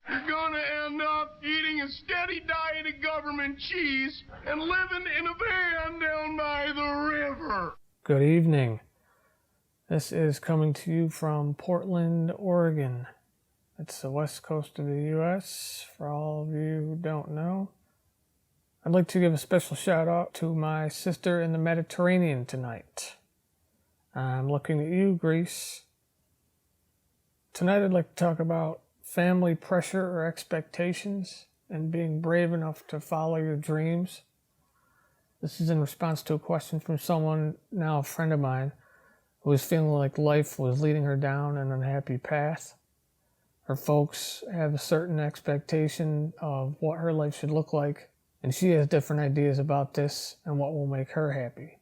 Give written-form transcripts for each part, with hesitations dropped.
You're gonna end up eating a steady diet of government cheese and living in a van down by the river. Good evening. This is coming to you from Portland, Oregon. It's the west coast of the U.S., for all of you who don't know. I'd like to give a special shout out to my sister in the Mediterranean tonight. I'm looking at you, Greece. Tonight I'd like to talk about family pressure or expectations and being brave enough to follow your dreams. This is in response to a question from someone, now a friend of mine, who was feeling like life was leading her down an unhappy path. Her folks have a certain expectation of what her life should look like, and she has different ideas about this and what will make her happy.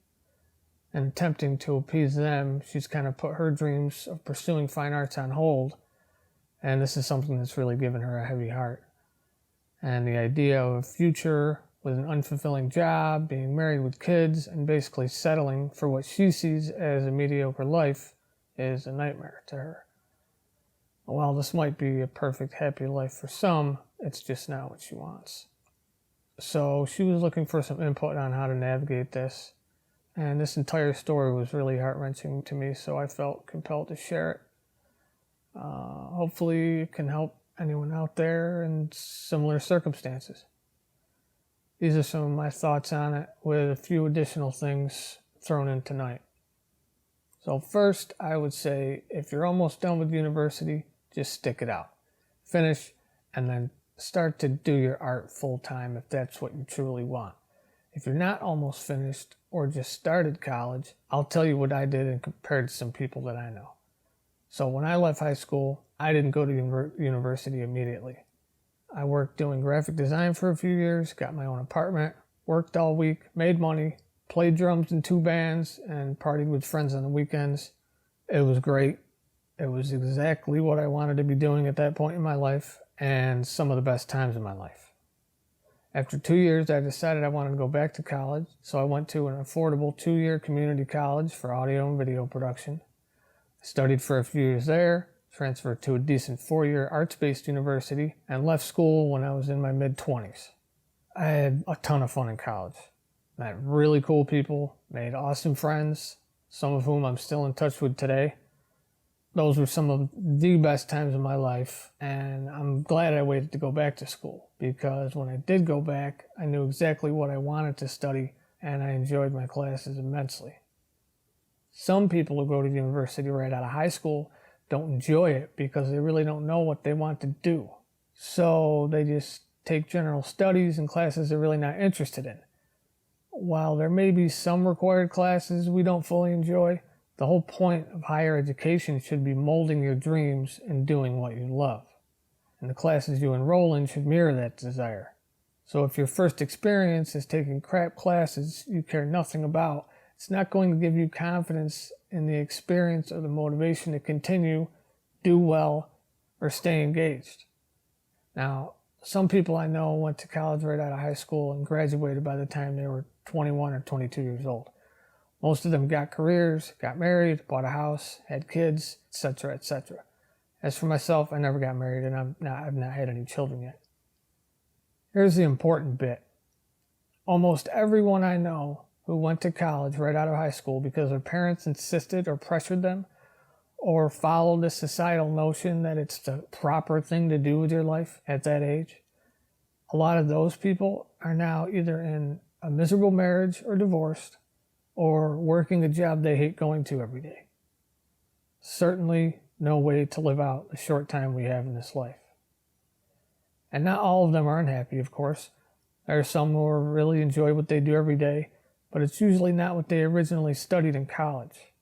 And attempting to appease them, she's kind of put her dreams of pursuing fine arts on hold, and this is something that's really given her a heavy heart. And the idea of a future with an unfulfilling job, being married with kids, and basically settling for what she sees as a mediocre life is a nightmare to her. While this might be a perfect happy life for some, it's just not what she wants. So she was looking for some input on how to navigate this, and this entire story was really heart-wrenching to me, so I felt compelled to share it. Hopefully it can help anyone out there in similar circumstances. These are some of my thoughts on it, with a few additional things thrown in tonight. So first, I would say, if you're almost done with university, just stick it out. Finish, and then start to do your art full-time if that's what you truly want. If you're not almost finished or just started college, I'll tell you what I did and compared to some people that I know. So when I left high school, I didn't go to university immediately. I worked doing graphic design for a few years, got my own apartment, worked all week, made money, played drums in 2 bands, and partied with friends on the weekends. It was great. It was exactly what I wanted to be doing at that point in my life, and some of the best times in my life. After 2 years, I decided I wanted to go back to college, so I went to an affordable 2-year community college for audio and video production. I studied for a few years there, transferred to a decent 4-year arts-based university, and left school when I was in my mid-20s. I had a ton of fun in college. Met really cool people, made awesome friends, some of whom I'm still in touch with today. Those were some of the best times of my life, and I'm glad I waited to go back to school, because when I did go back, I knew exactly what I wanted to study, and I enjoyed my classes immensely. Some people who go to university right out of high school don't enjoy it because they really don't know what they want to do. So they just take general studies and classes they're really not interested in. While there may be some required classes we don't fully enjoy, the whole point of higher education should be molding your dreams and doing what you love. And the classes you enroll in should mirror that desire. So if your first experience is taking crap classes you care nothing about, it's not going to give you confidence in the experience or the motivation to continue, do well, or stay engaged. Now, some people I know went to college right out of high school and graduated by the time they were 21 or 22 years old. Most of them got careers, got married, bought a house, had kids, etc., etc. As for myself, I never got married and I've not had any children yet. Here's the important bit. Almost everyone I know who went to college right out of high school because their parents insisted or pressured them, or followed the societal notion that it's the proper thing to do with your life at that age, a lot of those people are now either in a miserable marriage or divorced, or working a job they hate going to every day. Certainly no way to live out the short time we have in this life. And not all of them are unhappy, of course. There are some who really enjoy what they do every day, but it's usually not what they originally studied in college.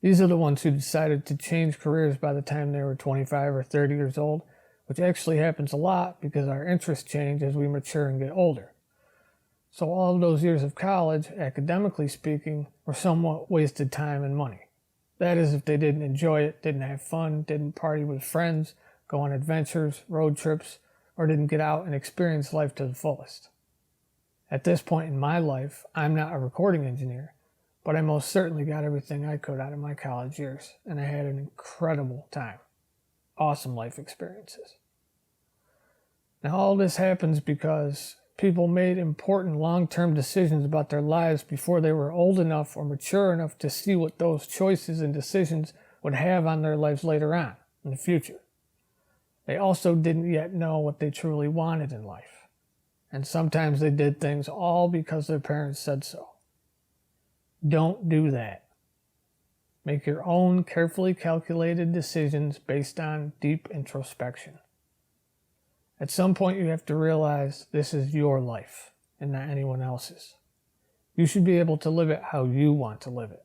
These are the ones who decided to change careers by the time they were 25 or 30 years old, which actually happens a lot because our interests change as we mature and get older. So all of those years of college, academically speaking, were somewhat wasted time and money. That is, if they didn't enjoy it, didn't have fun, didn't party with friends, go on adventures, road trips, or didn't get out and experience life to the fullest. At this point in my life, I'm not a recording engineer, but I most certainly got everything I could out of my college years, and I had an incredible time. Awesome life experiences. Now, all this happens because people made important long-term decisions about their lives before they were old enough or mature enough to see what those choices and decisions would have on their lives later on in the future. They also didn't yet know what they truly wanted in life. And sometimes they did things all because their parents said so. Don't do that. Make your own carefully calculated decisions based on deep introspection. At some point you have to realize this is your life and not anyone else's. You should be able to live it how you want to live it.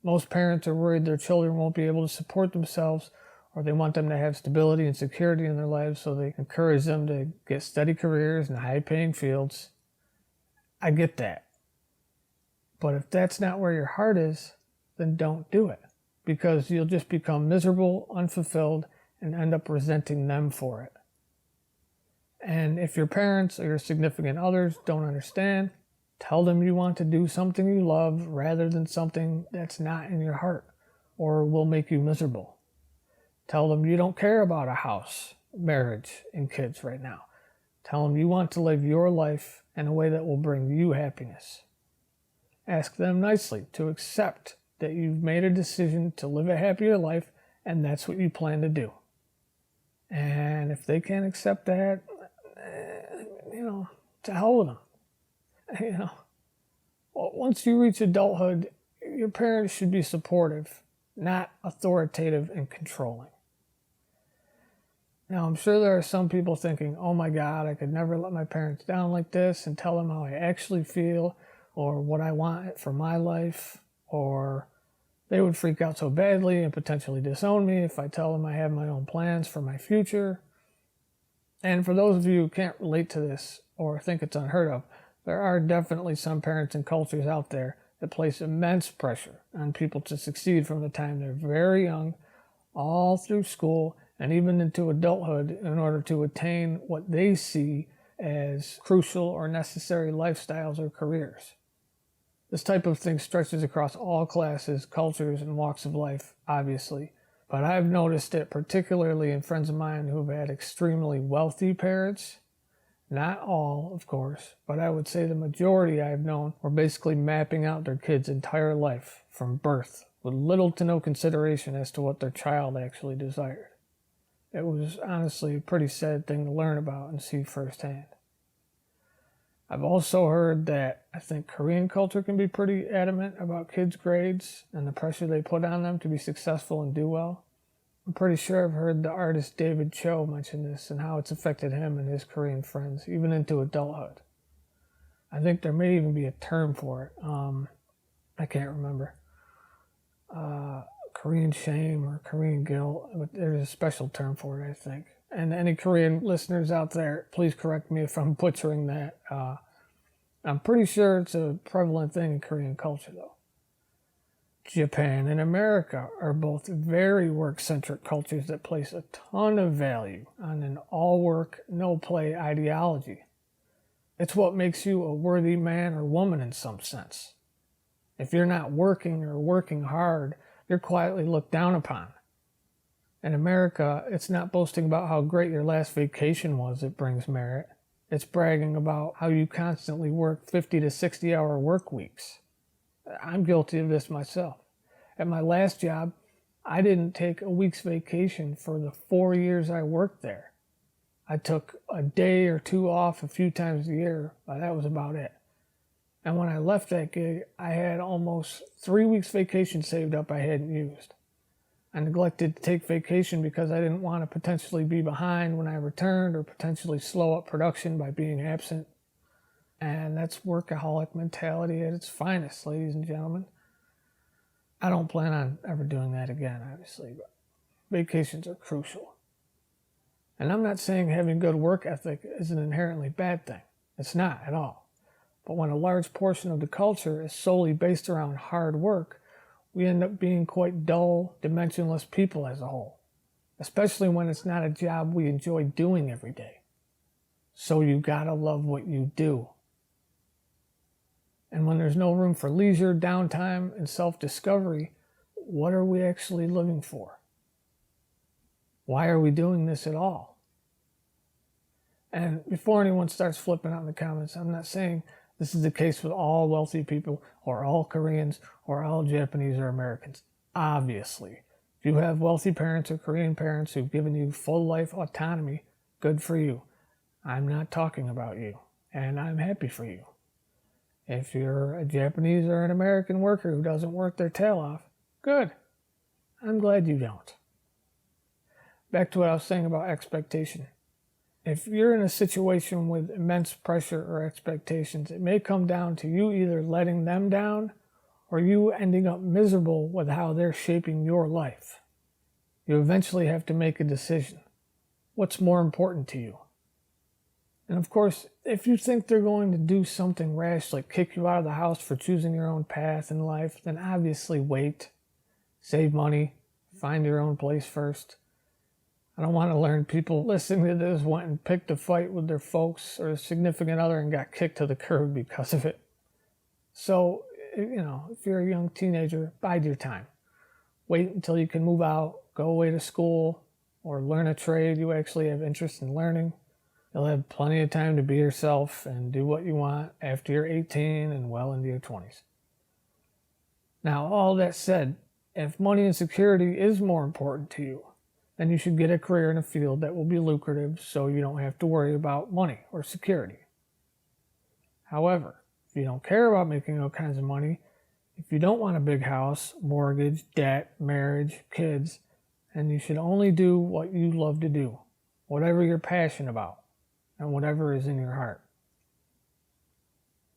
Most parents are worried their children won't be able to support themselves, or they want them to have stability and security in their lives, so they encourage them to get steady careers in high-paying fields. I get that. But if that's not where your heart is, then don't do it, because you'll just become miserable, unfulfilled, and end up resenting them for it. And if your parents or your significant others don't understand, tell them you want to do something you love rather than something that's not in your heart or will make you miserable. Tell them you don't care about a house, marriage, and kids right now. Tell them you want to live your life in a way that will bring you happiness. Ask them nicely to accept that you've made a decision to live a happier life, and that's what you plan to do. And if they can't accept that, to hell with them. Once you reach adulthood, your parents should be supportive, not authoritative and controlling. Now, I'm sure there are some people thinking, oh my God, I could never let my parents down like this and tell them how I actually feel or what I want for my life, or they would freak out so badly and potentially disown me if I tell them I have my own plans for my future. And for those of you who can't relate to this or think it's unheard of, there are definitely some parents and cultures out there that place immense pressure on people to succeed from the time they're very young, all through school, and even into adulthood in order to attain what they see as crucial or necessary lifestyles or careers. This type of thing stretches across all classes, cultures, and walks of life, obviously. But I've noticed it particularly in friends of mine who've had extremely wealthy parents. Not all, of course, but I would say the majority I've known were basically mapping out their kids' entire life from birth with little to no consideration as to what their child actually desired. It was honestly a pretty sad thing to learn about and see firsthand. I've also heard that I think Korean culture can be pretty adamant about kids' grades and the pressure they put on them to be successful and do well. I'm pretty sure I've heard the artist David Cho mention this and how it's affected him and his Korean friends, even into adulthood. I think there may even be a term for it. I can't remember. Korean shame or Korean guilt. But there's a special term for it, I think. And any Korean listeners out there, please correct me if I'm butchering that. I'm pretty sure it's a prevalent thing in Korean culture, though. Japan and America are both very work-centric cultures that place a ton of value on an all-work, no-play ideology. It's what makes you a worthy man or woman in some sense. If you're not working or working hard, you're quietly looked down upon. In America, it's not boasting about how great your last vacation was that brings merit. It's bragging about how you constantly work 50 to 60-hour work weeks. I'm guilty of this myself. At my last job, I didn't take a week's vacation for the 4 years I worked there. I took a day or two off a few times a year, but that was about it. And when I left that gig, I had almost 3 weeks vacation saved up I hadn't used. I neglected to take vacation because I didn't want to potentially be behind when I returned or potentially slow up production by being absent. And that's workaholic mentality at its finest, ladies and gentlemen. I don't plan on ever doing that again, obviously, but vacations are crucial. And I'm not saying having good work ethic is an inherently bad thing. It's not at all. But when a large portion of the culture is solely based around hard work, we end up being quite dull, dimensionless people as a whole, especially when it's not a job we enjoy doing every day. So you gotta love what you do. And when there's no room for leisure, downtime, and self-discovery, what are we actually living for? Why are we doing this at all? And before anyone starts flipping out in the comments, I'm not saying this is the case with all wealthy people or all Koreans or all Japanese or Americans. Obviously, if you have wealthy parents or Korean parents who've given you full life autonomy, good for you. I'm not talking about you, and I'm happy for you. If you're a Japanese or an American worker who doesn't work their tail off, good. I'm glad you don't. Back to what I was saying about expectation. If you're in a situation with immense pressure or expectations, it may come down to you either letting them down or you ending up miserable with how they're shaping your life. You eventually have to make a decision. What's more important to you? And of course, if you think they're going to do something rash like kick you out of the house for choosing your own path in life, then obviously wait, save money, find your own place first. I don't want to learn people listening to this went and picked a fight with their folks or a significant other and got kicked to the curb because of it. So, if you're a young teenager, bide your time. Wait until you can move out, go away to school, or learn a trade you actually have interest in learning. You'll have plenty of time to be yourself and do what you want after you're 18 and well into your 20s. Now, all that said, if money and security is more important to you, then you should get a career in a field that will be lucrative so you don't have to worry about money or security. However, if you don't care about making all kinds of money, if you don't want a big house, mortgage, debt, marriage, kids, then you should only do what you love to do, whatever you're passionate about, and whatever is in your heart.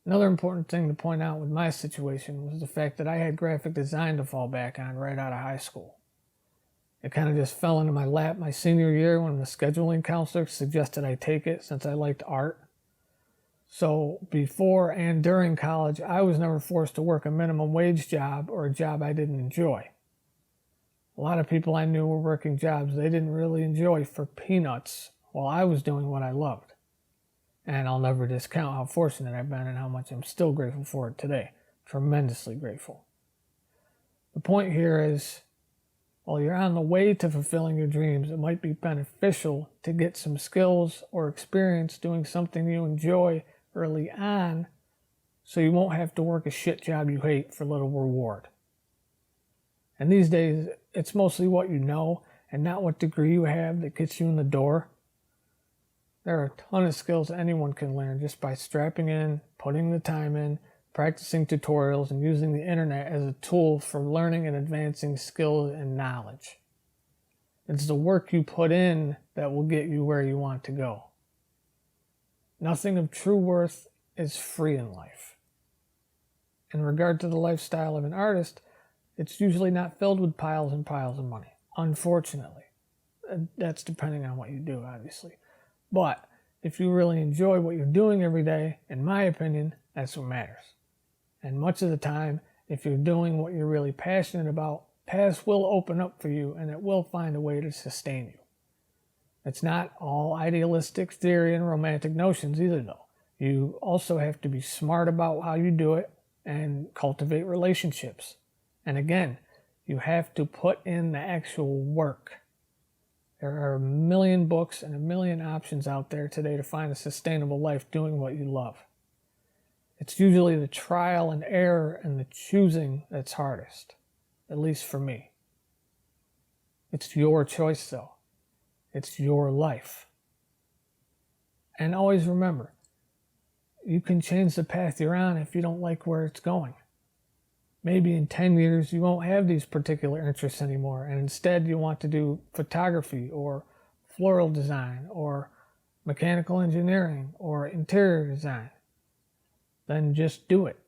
Another important thing to point out with my situation was the fact that I had graphic design to fall back on right out of high school. It kind of just fell into my lap my senior year when the scheduling counselor suggested I take it since I liked art. So before and during college, I was never forced to work a minimum wage job or a job I didn't enjoy. A lot of people I knew were working jobs they didn't really enjoy for peanuts while I was doing what I loved. And I'll never discount how fortunate I've been and how much I'm still grateful for it today. Tremendously grateful. The point here is, while you're on the way to fulfilling your dreams, it might be beneficial to get some skills or experience doing something you enjoy early on so you won't have to work a shit job you hate for little reward. And these days, it's mostly what you know and not what degree you have that gets you in the door. There are a ton of skills anyone can learn just by strapping in, putting the time in, practicing tutorials, and using the internet as a tool for learning and advancing skills and knowledge. It's the work you put in that will get you where you want to go. Nothing of true worth is free in life. In regard to the lifestyle of an artist, it's usually not filled with piles and piles of money, unfortunately. That's depending on what you do, obviously. But if you really enjoy what you're doing every day, in my opinion, that's what matters. And much of the time, if you're doing what you're really passionate about, paths will open up for you and it will find a way to sustain you. It's not all idealistic theory and romantic notions either, though. You also have to be smart about how you do it and cultivate relationships. And again, you have to put in the actual work. There are a million books and a million options out there today to find a sustainable life doing what you love. It's usually the trial and error and the choosing that's hardest, at least for me. It's your choice, though. It's your life. And always remember, you can change the path you're on if you don't like where it's going. Maybe in 10 years you won't have these particular interests anymore, and instead you want to do photography or floral design or mechanical engineering or interior design. Then just do it.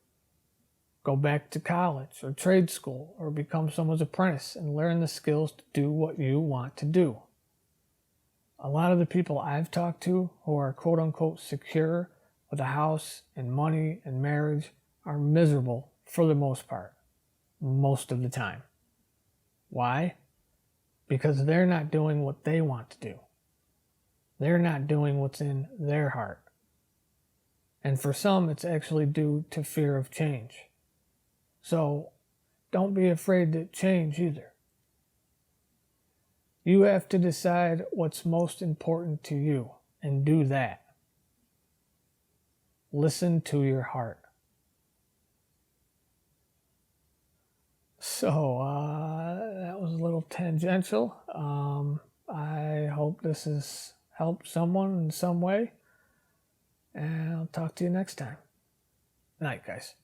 Go back to college or trade school or become someone's apprentice and learn the skills to do what you want to do. A lot of the people I've talked to who are quote-unquote secure with a house and money and marriage are miserable for the most part, most of the time. Why? Because they're not doing what they want to do. They're not doing what's in their heart. And for some, it's actually due to fear of change. So don't be afraid to change either. You have to decide what's most important to you. and do that. Listen to your heart. So, that was a little tangential. I hope this has helped someone in some way. And I'll talk to you next time. Night, guys.